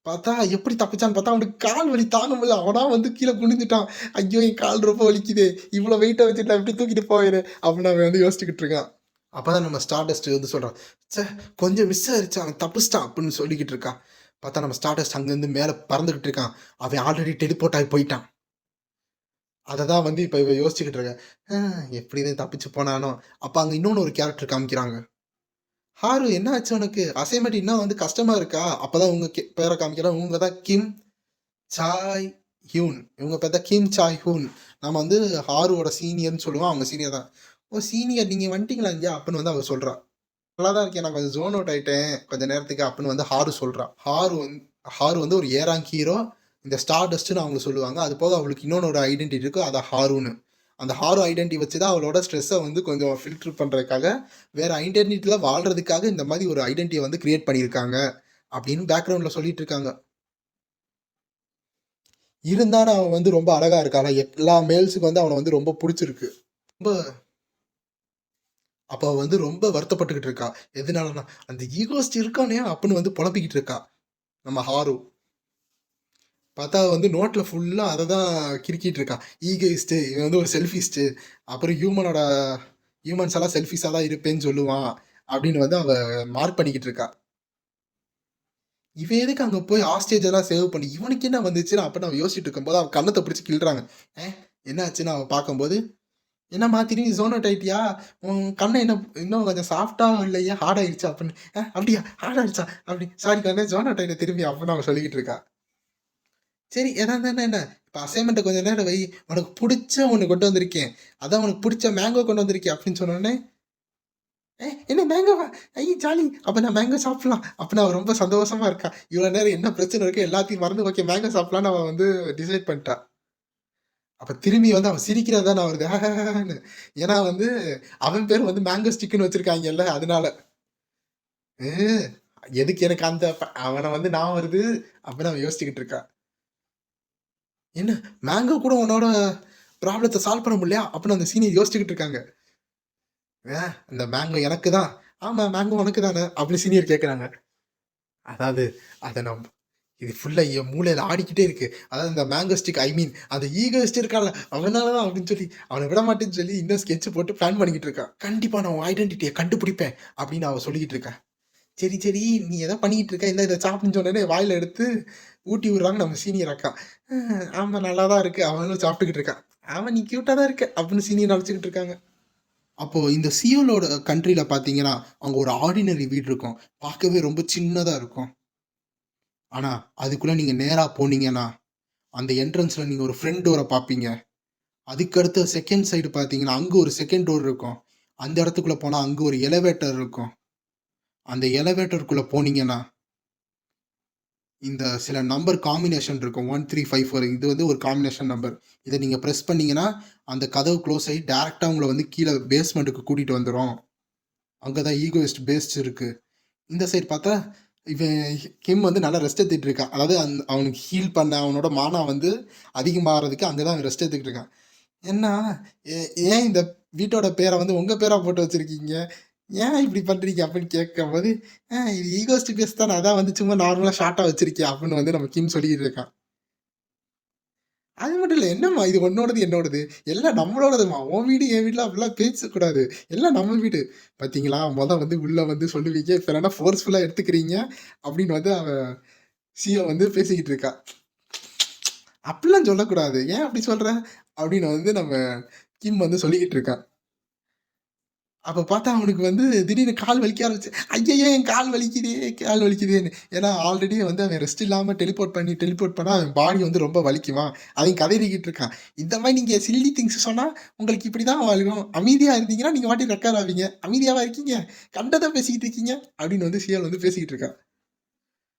பார்த்தா எப்படி தப்பிச்சான்னு பார்த்தா அவனுக்கு கால் வலி தாங்க முடியல. அவனா வந்து கீழ குனிஞ்சுட்டான். ஐயோ! என் கால் ரொம்ப வலிக்குதே. இவ்வளோ வெயிட்ட வச்சுட்டு நான் எப்படி தூக்கிட்டு போவேன்னு அப்படின்னு அவன் வந்து யோசிச்சுக்கிட்டு இருக்கான். அப்பதான் நம்ம ஸ்டார்டஸ்ட் வந்து சொல்றான். ச்சே! கொஞ்சம் மிஸ் ஆயிருச்சு. அவன் தப்பிச்சிட்டான் அப்படின்னு சொல்லிக்கிட்டு இருக்கான். பார்த்தா நம்ம ஸ்டார்டஸ்ட் அங்கருந்து மேல பறந்துகிட்டு இருக்கான். அவன் ஆல்ரெடி டெலிபோர்ட் ஆகி போயிட்டான். அததான் வந்து இப்ப இவ யோசிச்சுக்கிட்டு இருக்கா. எப்படி இவன் தப்பிச்சு போனானோ? அப்ப அங்க இன்னொன்னு ஒரு கேரக்டர் காமிக்கிறாங்க. "ஹாரு என்ன ஆச்சு உனக்கு? அசைன்மென்ட் இன்னும் வந்து கஷ்டமா இருக்கா?" அப்பதான் உங்க பேர காமிக்கிறாங்க. இவங்க தான் கிம் சாய் ஹியூன். இவங்க பேர் தான் கிம் சாய் ஹூன். நம்ம வந்து ஹாருவோட சீனியர்ன்னு சொல்லுவோம். அவங்க சீனியர் தான். "ஓ! சீனியர் நீங்க வந்துட்டீங்களா இங்க?" அப்படின்னு வந்து அவ சொல்றா. "நல்லா தான் இருக்கேன். நான் கொஞ்சம் ஜோன் அவுட் ஆயிட்டேன். கொஞ்ச நேரத்துக்கு" அப்படின்னு வந்து ஹாரு சொல்றா. ஹாரு வந்து ஒரு ஏ ரேங்க் ஹீரோ. இந்த ஸ்டார் டஸ்ட்ன்னு அவங்க சொல்லுவாங்க. அது போக அவளுக்கு இன்னொன்னு ஒரு ஐடென்டிட்டி இருக்கு. அதான் ஹாருன்னு. அந்த ஹாரு ஐடென்டிட்டி வச்சு தான் அவளோட ஸ்ட்ரெஸ்ஸ வந்து கொஞ்சம் ஃபில்டர் பண்றதுக்காக, வேற ஐடென்டிட்டில வாழ்றதுக்காக இந்த மாரி ஒரு ஐடென்டிட்டிய வந்து கிரியேட் பண்ணியிருக்காங்க. அப்படின்னு பேக்கிரவுண்ட்ல சொல்லிட்டு இருக்காங்க. இருந்தாலும் அவ வந்து ரொம்ப அழகா இருக்கா. ஆனா எல்லா மேல்ஸுக்கும் வந்து அவன வந்து ரொம்ப புடிச்சிருக்கு. ரொம்ப அப்ப அவ வந்து ரொம்ப வருத்தப்பட்டுக்கிட்டு இருக்கா. எதனாலன்னா, அந்த ஈகோஸ்ட் இருக்கானே அப்படின்னு வந்து புலம்பிக்கிட்டு இருக்கா. நம்ம ஹாரு. பார்த்தா வந்து நோட்ல ஃபுல்லா அததான் கிறுக்கிட்டு இருக்கான். ஈகோயிஸ்ட் இவன் வந்து ஒரு செல்ஃபிஸ்ட். அப்புறம் ஹியூமன்ஸ் எல்லாம் செல்ஃபிஷா தான் இருப்பேன்னு சொல்லுவான். அப்படின்னு வந்து அவ மார்க் பண்ணிக்கிட்டு இருக்கா. இவன் எதுக்கு அங்க போய் ஹாஸ்டேஜ் எல்லாம் சேவ் பண்ணி இவனுக்கு என்ன வந்துச்சுன்னு அப்ப நான் யோசிச்சுட்டு இருக்கும்போது அவன் கண்ணத்த பிடிச்சு கிள்றாங்க. "ஏ என்ன ஆச்சுன்னு?" அவ பார்க்கும்போது, "என்னம்மா திடீர்னு ஜோன் அவுட் ஆயிட்டியா? உன் கண்ணு என்ன இன்னும் கொஞ்சம் சாஃப்ட்டா இல்லையா? ஹார்ட் ஆயிடுச்சா?" அப்படின்னு. அப்படியா? ஹார்ட் ஆயிடுச்சா?" அப்படி. "சாரி கண்ணு ஜோன் அவுட் ஆயிட்டேன் திரும்பி" அப்படின்னு அவ சொல்லிக்கிட்டு இருக்கா. சரி எதா இருந்தா என்ன? இப்ப அசைன்மென்ட்ட கொஞ்ச நேரம் வை. உனக்கு புடிச்ச ஒண்ணு கொண்டு வந்திருக்கேன். அதான் உனக்கு புடிச்ச மேங்கோ கொண்டு வந்திருக்கேன் அப்படின்னு சொன்னோனே, என்ன மேங்கோவா? ஜாலி. அப்ப நான் மேங்கோ சாப்பிடலாம்." அப்படின்னு அவ ரொம்ப சந்தோஷமா இருக்கா. இவ்வளோ நேரம் என்ன பிரச்சனை இருக்கு எல்லாத்தையும் மறந்து ஓகே மேங்கோ சாப்பிடலாம்ன்னு அவ வந்து டிசைட் பண்ணிட்டா. அப்ப திரும்பி வந்து அவ சிரிக்கிறது தானே வருது. ஆஹாஹான்னு. ஏன்னா வந்து அவன் பேரு வந்து மேங்கோ ஸ்டிக்ன்னு வச்சிருக்காய்ங்கல்ல அதனால. "அ எதுக்கு எனக்கு அந்த அவன வந்து ஞாபகம் வருது." அப்படின்னு அவ யோசிச்சுக்கிட்டு இருக்கா. "என்ன மேங்கோ கூட உன்னோட ப்ராப்ளத்த சால்வ் பண்ண முடியலையா?" அப்படின்னு அந்த சீனியர் யோசிச்சுக்கிட்டு இருக்காங்க. அந்த மேங்கோ எனக்கு தான்." "ஆமா மேங்கோ உனக்கு தானே." அப்படி சீனியர் கேட்கறாங்க. அதாவது அத நம் இது ஃபுல்லா என் மூளையில ஆடிக்கிட்டே இருக்கு. அதாவது இந்த மேங்கோ ஸ்டிக் ஐ மீன் அந்த ஈகோயிஸ்ட் இருக்கான்ல, அவனால தான் அப்படின்னு சொல்லி அவன விட மாட்டேன்னு சொல்லி இன்னும் ஸ்கெட்ச் போட்டு பிளான் பண்ணிக்கிட்டு இருக்கா. "கண்டிப்பா நான் உன் ஐடென்டிட்டிய கண்டுபிடிப்பேன்." அப்படின்னு அவ சொல்லிக்கிட்டு இருக்கா. "சரி, சரி நீ ஏதோ பண்ணிக்கிட்டு இருக்க. இந்தா இத சாப்பிடுன்னு" சொன்னோனே வாயில எடுத்து ஊட்டி விடுறாங்க நம்ம சீனியர் அக்கா. ஆமா நல்லா தான் இருக்கு." அவளும் சாப்பிட்டுக்கிட்டு இருக்கா. "ஆமா நீ கியூட்டா தான் இருக்க." அப்படின்னு சீனியர் நெனச்சுக்கிட்டு இருக்காங்க. அப்போ இந்த சியோலோட கண்ட்ரில பார்த்தீங்கன்னா, அங்க ஒரு ஆர்டினரி வீடு இருக்கும். பார்க்கவே ரொம்ப சின்னதா இருக்கும். ஆனா, அதுக்குள்ள நீங்க நேரா போனீங்கன்னா, அந்த என்ட்ரன்ஸ்ல நீங்க ஒரு ஃப்ரண்ட் டோர பார்ப்பீங்க. அதுக்கு அடுத்து செகண்ட் சைடு பார்த்தீங்கன்னா, அங்க ஒரு செகண்ட் டோர் இருக்கும். அந்த இடத்துக்குள்ள போனா அங்க ஒரு எலவேட்டர் இருக்கும். அந்த எலவேட்டருக்குள்ள போனீங்கன்னா, இந்த சில நம்பர் காம்பினேஷன் இருக்கும். 1354 இது வந்து ஒரு காம்பினேஷன் நம்பர். இத நீங்க பிரஸ் பண்ணீங்கன்னா, அந்த கதவு க்ளோஸ் ஆயி டைரக்ட்டா உங்கள வந்து கீழ பேஸ்மென்ட்க்கு கூட்டிட்டு வந்துரும். அங்கே தான் ஈகோயிஸ்ட் பேஸ்ட் இருக்கு. இந்த சைடு பார்த்தா இவன் கிம் வந்து நல்லா ரெஸ்ட் எடுத்துட்டு இருக்கான். அதாவது அவனுக்கு ஹீல் பண்ண அவனோட மானா வந்து அதிகமாகிறதுக்கு அங்கே தான் அவன் ரெஸ்ட் எடுத்துக்கிட்டு இருக்கான். என்ன ஏன் இந்த வீட்டோட பேரை வந்து உங்கள் பேராக போட்டு வச்சுருக்கீங்க, ஏன் இப்படி பண்ணுறீங்க அப்படின்னு கேட்கும்போது, இது ஈகோஸ்ட் பேஸ் தானே, அதான் வந்து சும்மா நார்மலாக ஷார்ட்டாக வச்சிருக்கேன் அப்படின்னு வந்து நம்ம கிம் சொல்லிக்கிட்டு இருக்கான். அது மட்டும் இல்லை, என்னம்மா இது உன்னோடது என்னோடது எல்லாம் நம்மளோடதுமா, உன் வீடு என் வீட்டில் அப்படிலாம் பேசக்கூடாது, எல்லாம் நம்ம வீடு. பார்த்தீங்களா வந்து உள்ளே வந்து சொல்லுவீங்க, இப்போ என்னன்னா ஃபோர்ஸ்ஃபுல்லாக எடுத்துக்கிறீங்க அப்படின்னு வந்து அவன் சிஓ வந்து பேசிக்கிட்டு இருக்கா. அப்படிலாம் சொல்லக்கூடாது, ஏன் அப்படி சொல்கிற அப்படின்னு வந்து நம்ம கிம் வந்து சொல்லிக்கிட்டு இருக்கான். அப்போ பார்த்தா அவனுக்கு வந்து திடீர்னு கால் வலிக்க ஆரம்பிச்சு, ஐயையோ என் கால் வலிக்குதே கால் வலிக்குதேன்னு. ஏன்னா ஆல்ரெடி வந்து அவன் ரெஸ்ட் இல்லாமல் டெலிபோர்ட் பண்ணால் அவன் பாடி வந்து ரொம்ப வலிக்குமா, அவன் கதறிக்கிட்டு இருக்கான். இந்த மாதிரி நீங்கள் சில்லி திங்ஸ் சொன்னால் உங்களுக்கு இப்படி தான் வரும், அமைதியாக இருந்தீங்கன்னா நீங்கள் வாட்டி ரெக்கார்ட் ஆவீங்க, அமைதியாவா இருக்கீங்க, கண்டதை பேசிக்கிட்டு இருக்கீங்க அப்படின்னு வந்து சிஎல் வந்து பேசிக்கிட்டு இருக்கான்.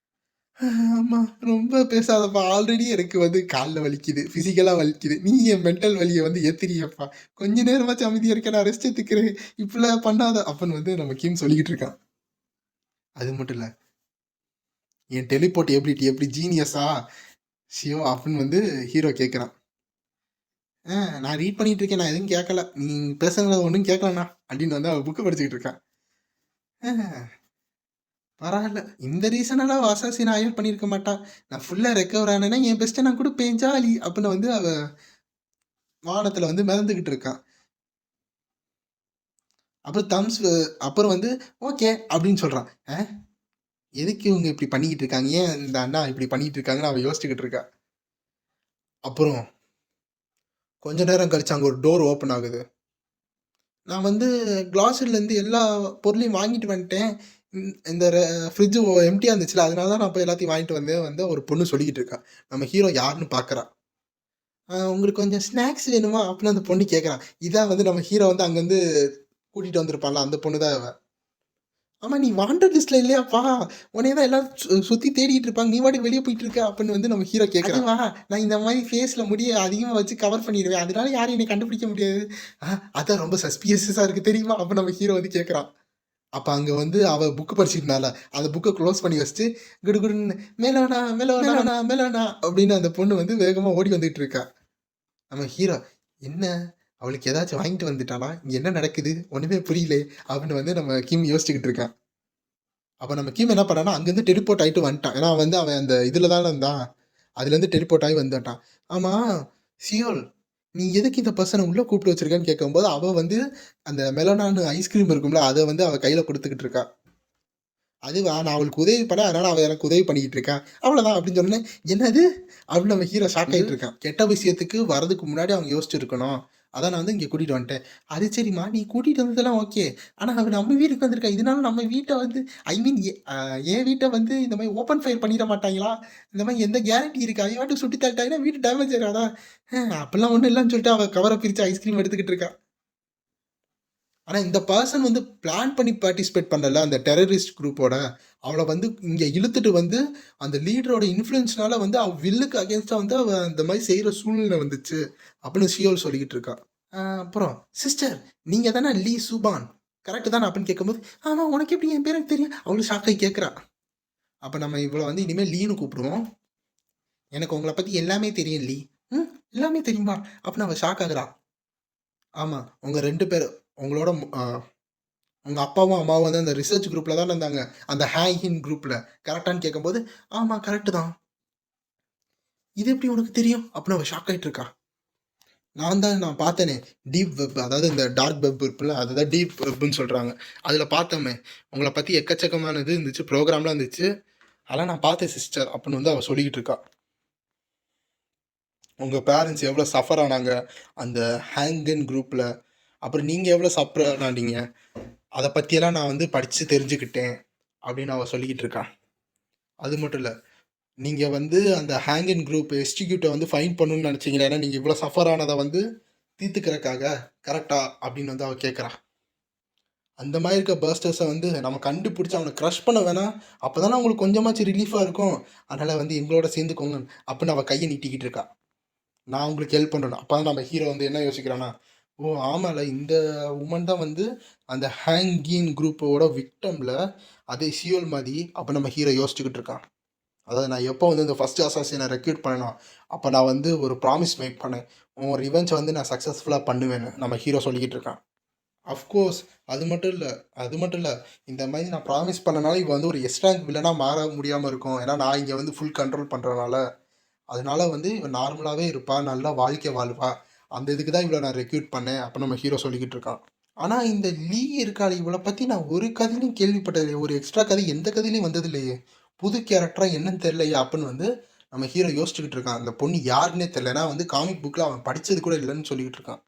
ஆமா, ரொம்ப பேசாதப்பா, ஆல்ரெடி எனக்கு வந்து காலில் வலிக்குது, ஃபிசிக்கலாக வலிக்குது, நீ என் மென்டல் வலியை வந்து ஏத்துறியப்பா, கொஞ்ச நேரமாச்சும் அமைதியாக இருக்க, நான் ரெஸ்ட் எடுத்துக்கிறேன், இப்படிலாம் பண்ணாத அப்படின்னு வந்து நம்ம கிம் சொல்லிக்கிட்டு இருக்கான். அது மட்டும் இல்லை, என் டெலிபோர்ட் எபிலிட்டி எப்படி ஜீனியஸா ஷியோ அப்படின்னு வந்து ஹீரோ கேட்குறான். நான் ரீட் பண்ணிட்டு இருக்கேன், நான் எதுவும் கேட்கல, நீ பேசுறது ஒன்றும் கேட்கலண்ணா அப்படின்னு வந்து அவள் புக்கு படிச்சுக்கிட்டு இருக்கான். பரவாயில்ல, இந்த ரீசனெல்லாம் அசாசின் ஹையர் பண்ணியிருக்க மாட்டா, நான் ஃபுல்லாக ரெக்கவர் ஆனேன்னா என் பெஸ்ட்டை நான் கொடுப்பேன் ஜாலி அப்படின்னு வந்து அவ வானத்தில் வந்து மிதந்துக்கிட்டு இருக்கான். அப்புறம் அப்புறம் வந்து ஓகே அப்படின்னு சொல்கிறான். எதுக்கு இவங்க இப்படி பண்ணிக்கிட்டு இருக்காங்க, ஏன் இந்த அண்ணா இப்படி பண்ணிக்கிட்டு இருக்காங்கன்னு அவள் யோசிச்சுக்கிட்டு இருக்கா. அப்புறம் கொஞ்ச நேரம் கழிச்சு அங்கே ஒரு டோர் ஓப்பன் ஆகுது. நான் வந்து கிளாஸ்லேருந்து எல்லா பொருளையும் வாங்கிட்டு வந்துட்டேன், இந்த ஃப்ரிட்ஜு எம்டியாக இருந்துச்சுல, அதனால தான் நான் போய் எல்லாத்தையும் வாங்கிட்டு வந்து ஒரு பொண்ணு சொல்லிக்கிட்டு இருக்கா. நம்ம ஹீரோ யாருன்னு பார்க்குறா. உங்களுக்கு கொஞ்சம் ஸ்நாக்ஸ் வேணுமா அப்படின்னு அந்த பொண்ணு கேட்குறான். இதான் வந்து நம்ம ஹீரோ வந்து அங்கேருந்து கூட்டிகிட்டு வந்திருப்பான்ல, அந்த பொண்ணு தான் அவன். ஆமாம், நீ வாண்டட் லிஸ்ட்டில் இல்லையாப்பா, உன்னைய தான் எல்லாம் சுற்றி தேடிட்டு இருப்பாங்க, நீ வாட்டி வெளியே போயிட்டு இருக்க அப்படின்னு வந்து நம்ம ஹீரோ கேட்குறான். நான் இந்த மாதிரி ஃபேஸில் முடிய அதிகமாக வச்சு கவர் பண்ணிடுவேன், அதனால யாரும் என்னை கண்டுபிடிக்க முடியாது. அதான் ரொம்ப சஸ்பியஸாக இருக்குது தெரியுமா அப்போ நம்ம ஹீரோ வந்து கேட்குறான். அப்போ அங்கே வந்து அவள் புக்கு படிச்சிருந்தால, அந்த புக்கை க்ளோஸ் பண்ணி வச்சுட்டு குடுகுடுன்னு மேலோனா மேலோனா மேலோனா அப்படின்னு அந்த பொண்ணு வந்து வேகமாக ஓடி வந்துட்டு இருக்கா. நம்ம ஹீரோ, என்ன அவளுக்கு ஏதாச்சும் வாங்கிட்டு வந்துட்டானா, இங்கே என்ன நடக்குது ஒன்றுமே புரியல அப்படின்னு வந்து நம்ம கிம் யோசிச்சுக்கிட்டு இருக்கான். அப்போ நம்ம கிம் என்ன பண்ணானா, அங்கேருந்து டெலிபோர்ட் ஆகிட்டு வந்துட்டான். ஏன்னா வந்து அவன் அந்த இதில் தானே இருந்தான், அதுலேருந்து டெலிபோர்ட் ஆகி வந்துட்டான். ஆமாம் சியோல், நீ எதுக்கு இந்த பர்சனை உள்ளே கூப்பிட்டு வச்சிருக்கேன்னு கேட்கும்போது அவள் வந்து அந்த மெலோனான்னு ஐஸ்கிரீம் இருக்கும்ல, அதை வந்து அவள் கையில் கொடுத்துக்கிட்டு இருக்கா. அதுவா, நான் அவளுக்கு உதவி பண்ண, அதனால அவள் எனக்கு உதவி பண்ணிக்கிட்டு இருக்கான், அவ்வளோதான் அப்படின்னு சொன்னேன். என்னது அப்படின்னு நம்ம ஹீரோ ஷாக் ஆகிட்டு இருக்கான். கெட்ட விஷயத்துக்கு வரதுக்கு முன்னாடி அவங்க யோசிச்சிருக்கணும், அதான் நான் வந்து இங்கே கூட்டிகிட்டு வந்துட்டேன். அது சரிம்மா, நீ கூட்டிகிட்டு வந்ததெல்லாம் ஓகே, ஆனால் அவள் நம்ம வீட்டுக்கு வந்திருக்கா, இதனால நம்ம வீட்டை வந்து ஐ மீன் என் வீட்டை வந்து இந்த மாதிரி ஓப்பன் ஃபயர் பண்ணிட மாட்டாங்களா, இந்த மாதிரி எந்த கேரண்டி இருக்கா, அவன் வாட்டி சுட்டி தள்ளிட்டாங்கன்னா வீட்டு டேமேஜ் ஆகாதா, அப்பெல்லாம் ஒன்றும் இல்லைன்னு சொல்லிட்டு அவள் கவரை பிரித்து ஐஸ்கிரீம் எடுத்துக்கிட்டு இருக்கா. ஆனால் இந்த பர்சன் வந்து பிளான் பண்ணி பார்ட்டிசிபேட் பண்ணல அந்த டெரரிஸ்ட் குரூப்போட, அவளை வந்து இங்கே இழுத்துட்டு வந்து அந்த லீடரோட இன்ஃப்ளூயன்ஸ்னால வந்து அவள் வில்லுக்கு அகேன்ஸ்டாக வந்து அவள் அந்த மாதிரி செய்கிற சூழ்நிலை வந்துச்சு அப்படின்னு சியோல் சொல்லிக்கிட்டு இருக்கா. அப்புறம் சிஸ்டர், நீங்கள் தானே லீ சூபான் கரெக்டு தானே அப்படின்னு கேட்கும்போது, ஆமாம் உனக்கு எப்படி என் பேருக்கு தெரியும் அவளும் ஷாக்காகி கேட்குறா. அப்போ நம்ம இவ்வளோ வந்து இனிமேல் லீன்னு கூப்பிடுவோம், எனக்கு உங்களை பற்றி எல்லாமே தெரியும் லீ. எல்லாமே தெரியுமா அப்படின்னு அவள் ஷாக் ஆகுறா. ஆமாம், உங்கள் 2 பேர் உங்களோட உங்கள் அப்பாவும் அம்மாவும் வந்து அந்த ரிசர்ச் குரூப்பில் தான் இருந்தாங்க, அந்த ஹேங்கின் குரூப்பில் கரெக்டானு கேட்கும்போது, ஆமாம் கரெக்டு தான். இது எப்படி உனக்கு தெரியும் அப்படின்னு அவள் ஷாக் ஆகிட்டு இருக்கா. நான் பார்த்தேனே டீப் வெப், அதாவது இந்த டார்க் வெப் இருக்குல்ல, அதுதான் டீப் வெப்னு சொல்கிறாங்க, அதில் பார்த்தோமே உங்களை பற்றி எக்கச்சக்கமானது இருந்துச்சு, ப்ரோக்ராம்லாம் இருந்துச்சு, அதெல்லாம் நான் பார்த்தேன் சிஸ்டர் அப்படின்னு வந்து அவள் சொல்லிக்கிட்டு இருக்கா. உங்கள் பேரண்ட்ஸ் எவ்வளோ சஃபர் ஆனாங்க அந்த ஹேங்கன் குரூப்பில், அப்புறம் நீங்கள் எவ்வளோ சஃபர் ஆனீங்க, அதை பற்றியெல்லாம் நான் வந்து படித்து தெரிஞ்சுக்கிட்டேன் அப்படின்னு அவள் சொல்லிக்கிட்டு இருக்கான். அது மட்டும் இல்லை, நீங்கள் வந்து அந்த ஹேங்கன் குரூப் எஸ்டிக்யூட்டை வந்து ஃபைன் பண்ணணும்னு நினச்சிங்களா, ஏன்னா நீங்கள் இவ்வளோ சஃபர் ஆனதை வந்து தீர்த்துக்கிறக்காக கரெக்டா அப்படின்னு வந்து அவள் கேட்குறா. அந்த மாதிரி இருக்க பர்ஸ்டர்ஸை வந்து நம்ம கண்டுபிடிச்சி அவனை க்ரஷ் பண்ண வேணாம், அப்போ தானே அவங்களுக்கு கொஞ்சமாச்சும் ரிலீஃபாக இருக்கும், அதனால் வந்து எங்களோட சேர்ந்துக்கோங்க அப்படின்னு அவள் கையை நீட்டிக்கிட்டு இருக்கா. நான் உங்களுக்கு ஹெல்ப் பண்ணுறேன். அப்போ தான் நம்ம ஹீரோ வந்து என்ன யோசிக்கிறான்னா, ஓ ஆமால, இந்த உமன் தான் வந்து அந்த ஹேங்கீன் குரூப்போட விக்டம்ல அதே சியோல் மாதிரி அப்போ நம்ம ஹீரோ யோசிச்சுக்கிட்டு இருக்கான். அதாவது நான் எப்போ வந்து இந்த ஃபர்ஸ்ட் அசாசினை ரெக்ரூட் பண்ணனோ அப்போ நான் வந்து ஒரு ப்ராமிஸ் மேக் பண்ணேன், உன் ரிவெஞ்ச் வந்து நான் சக்ஸஸ்ஃபுல்லாக பண்ணுவேன்னு நம்ம ஹீரோ சொல்லிக்கிட்டு இருக்கான். அஃப்கோர்ஸ். அது மட்டும் இல்லை, அது மட்டும் இல்லை, இந்த மாதிரி நான் ப்ராமிஸ் பண்ணனால இவன் வந்து ஒரு எஸ் ரேங்க் வில்லனாக மாற முடியாமல் இருக்கும். ஏன்னா நான் இங்கே வந்து ஃபுல் கண்ட்ரோல் பண்ணுறனால. அதனால வந்து இவன் நார்மலாகவே இருப்பா, நல்லா வாழ்க்கை வாழ்வா. அந்த இதுக்கு தான் இவளை நான் ரெக்ரூட் பண்ணேன் அப்போ நம்ம ஹீரோ சொல்லிக்கிட்டு இருக்கான். ஆனால் இந்த லீ இருக்காள், இவளை பற்றி நான் ஒரு கதையிலையும் கேள்விப்பட்டதில்லையே, ஒரு எக்ஸ்ட்ரா கதை எந்த கதையிலையும் வந்தது இல்லையே, புது கேரக்டரா என்னன்னு தெரியலையே அப்படின்னு வந்து நம்ம ஹீரோ யோசிச்சுக்கிட்டு இருக்கான். அந்த பொண்ணு யாருன்னே தெரியல, ஏன்னா வந்து காமிக் புக்கில் அவன் படித்தது கூட இல்லைன்னு சொல்லிக்கிட்டு இருக்கான்.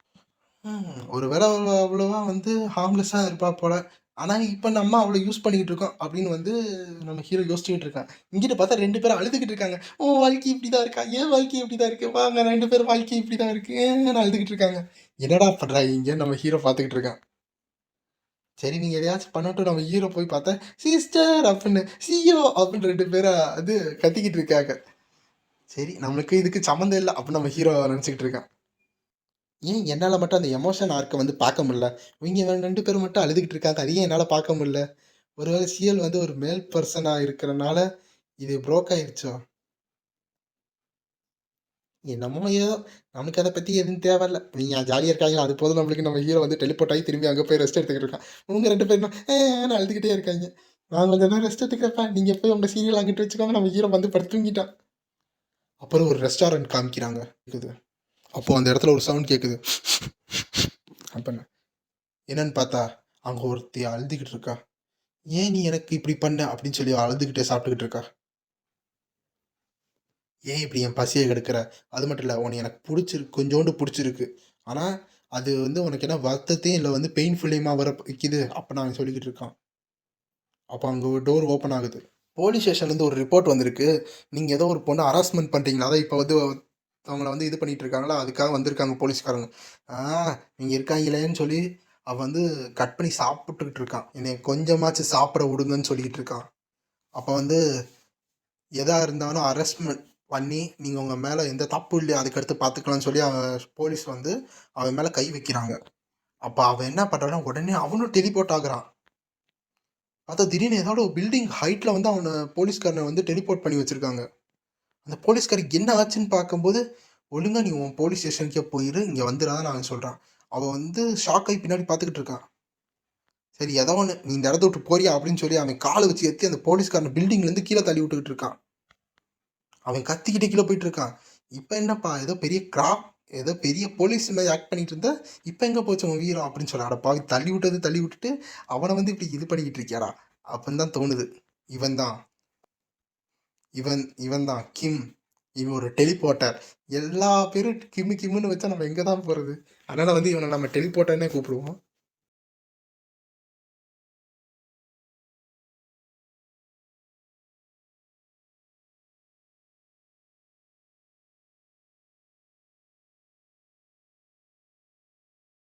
ஒருவேளை அவ அவ்வளவா வந்து ஹார்ம்லெஸ்ஸா இருப்பா போல. ஆனா, இப்ப நம்ம அவள யூஸ் பண்ணிக்கிட்டு இருக்கோம் அப்படின்னு வந்து நம்ம ஹீரோ யோசிச்சுக்கிட்டு இருக்கான். இங்கிட்டு பார்த்தா 2 பேரும் அழுதுகிட்டு இருக்காங்க. "உன் வாழ்க்கை இப்படிதான் இருக்கா? என் வாழ்க்கை இப்படிதான் இருக்கு. வாங்க 2 பேரும் வாழ்க்கை இப்படிதான் இருக்கு." அழுதுகிட்டு இருக்காங்க. என்னடா பண்றாய்ங்க இங்கன்னு நம்ம ஹீரோ பார்த்துக்கிட்டு இருக்கான். சரி நீங்க எதையாச்சும் பண்ணட்டும் நம்ம ஹீரோ போய் பார்த்தா, "சிஸ்டர்" அப்படின்னு, "சியோ" அப்படின்னு 2 பேரும் அது கத்திக்கிட்டு இருக்காங்க. சரி நம்மளுக்கு இதுக்கு சம்மந்தம் இல்ல அப்படின்னு நம்ம ஹீரோ நினைச்சுக்கிட்டு இருக்கான். ஏன் என்னால மட்டும் அந்த எமோஷன் ஆர்க்க வந்து பார்க்க முடியல? இவங்க 2 பேரும் மட்டும் அழுதுகிட்டு இருக்காங்க. அது ஏன் என்னால பார்க்க முடியல? ஒருவேளை சிஎல் வந்து ஒரு மேல் பெர்சனா இருக்கிறனால இது ப்ரோக் ஆயிருச்சோ? என்னமோ ஏதோ! நமக்கு அத பத்தி எதுவும் தேவையில்ல. நீங்க ஜாலியா இருக்காங்களா? அது போதும் நம்மளுக்கு. நம்ம ஹீரோ வந்து டெலிபோர்ட் ஆகி திரும்பி அங்க போய் ரெஸ்ட் எடுத்துக்கிட்டு இருக்கான். இவங்க 2 பேரும் ஏன்னு அழுதுகிட்டே இருக்காய்ங்க. நான் கொஞ்ச நேரம் ரெஸ்ட் எடுத்துக்கிறேன்ப்பா. நீங்க போய் உங்க சீரியல் அங்கிட்டு வச்சுக்கோங்க. நம்ம ஹீரோ வந்து படுத்து தூங்கிட்டான். அப்புறம் ஒரு ரெஸ்டாரண்ட் காமிக்கிறாங்க. கேக்குது. அப்போ அந்த இடத்துல ஒரு சவுண்ட் கேக்குது. அப்பன்னு என்னன்னு பார்த்தா, அங்க ஒருத்தி அழுதுகிட்டு இருக்கா. "ஏன் நீ எனக்கு இப்படி பண்ண?" அப்படின்னு சொல்லி அழுதுகிட்டே சாப்பிட்டுக்கிட்டு இருக்கா. "ஏன் இப்படி என் பசிய கெடுக்கிற? அது மட்டும் இல்ல, உன்னை எனக்கு புடிச்சிருக்கு, கொஞ்சோண்டு புடிச்சிருக்கு. ஆனா, அது வந்து உனக்கு என்ன வருத்தத்தையும் இல்ல வந்து பெயின்ஃபுல்லியுமா வர வைக்குது." அப்ப நான் சொல்லிக்கிட்டு இருக்கான். அப்ப அங்க ஒரு டோர் ஓப்பன் ஆகுது. போலீஸ் ஸ்டேஷன்லேருந்து ஒரு ரிப்போர்ட் வந்திருக்கு. நீங்க ஏதோ ஒரு பொண்ண ஹராஸ்மென்ட் பண்றீங்களா? அதான் இப்ப வந்து அவங்கள வந்து இது பண்ணிட்டு இருக்காங்களா, அதுக்காக வந்திருக்காங்க போலீஸ்காரங்க. ஆ இங்க இருக்காங்களேன்னு சொல்லி அவன் வந்து கட் பண்ணி சாப்பிட்டுக்கிட்டு இருக்கான். என்னைய கொஞ்சமாச்சும் சாப்பிட விடுங்கன்னு சொல்லிக்கிட்டு இருக்கான். அப்ப வந்து எதா இருந்தாலும் அரெஸ்ட்மென்ட் பண்ணி, நீங்க உங்க மேல எந்த தப்பும் இல்லையா, அதுக்கடுத்து பார்த்துக்கலாம்னு சொல்லி அவன் போலீஸ் வந்து அவன் மேல கை வைக்கிறாங்க. அப்ப அவன் என்ன பண்றான்னா, உடனே அவனும் டெலிபோர்ட் ஆகுறான். பார்த்தா திடீர்னு ஏதோ பில்டிங் ஹைட்ல வந்து அவன போலீஸ்காரன வந்து டெலிபோர்ட் பண்ணி வச்சிருக்காங்க. அந்த போலீஸ்காரருக்கு என்ன ஆச்சுன்னு பார்க்கும்போது, "ஒழுங்கா நீ உன் போலீஸ் ஸ்டேஷனுக்கே போயிரு, இங்க வந்துடாதன்னு" அவன் சொல்றான். அவன் வந்து ஷாக் ஆகி பின்னாடி பார்த்துக்கிட்டு இருக்கான். சரி ஏதோ ஒண்ணு, "நீ இந்த இடத்த விட்டு போறியா?" அப்படின்னு சொல்லி அவன் கால வச்சு எத்தி அந்த போலீஸ்காரன பில்டிங்லேருந்து கீழ தள்ளி விட்டுக்கிட்டு இருக்கான். அவன் கத்திக்கிட்டே கீழ போயிட்டு இருக்கான். "இப்ப என்னப்பா ஏதோ பெரிய ஏதோ பெரிய போலீஸ் மாரி ஆக்ட் பண்ணிட்டு இருந்த, இப்ப எங்க போச்சு உன் வீரம்?" அப்படின்னு சொல்ல, அட பாவி தள்ளி விட்டது தள்ளி விட்டுட்டு, அவன வந்து இப்படி இது பண்ணிக்கிட்டு இருக்கியாடா? அப்படின்னு தான் தோணுது. இவன் தான் இவன் தான் கிம். இவன் ஒரு டெலிபோர்ட்டர். எல்லா பேரும் கிம்மு கிம்முன்னு வச்சா நம்ம எங்க தான் போறது? அதனால வந்து இவன நம்ம டெலிபோர்ட்டர்னே கூப்பிடுவோம்.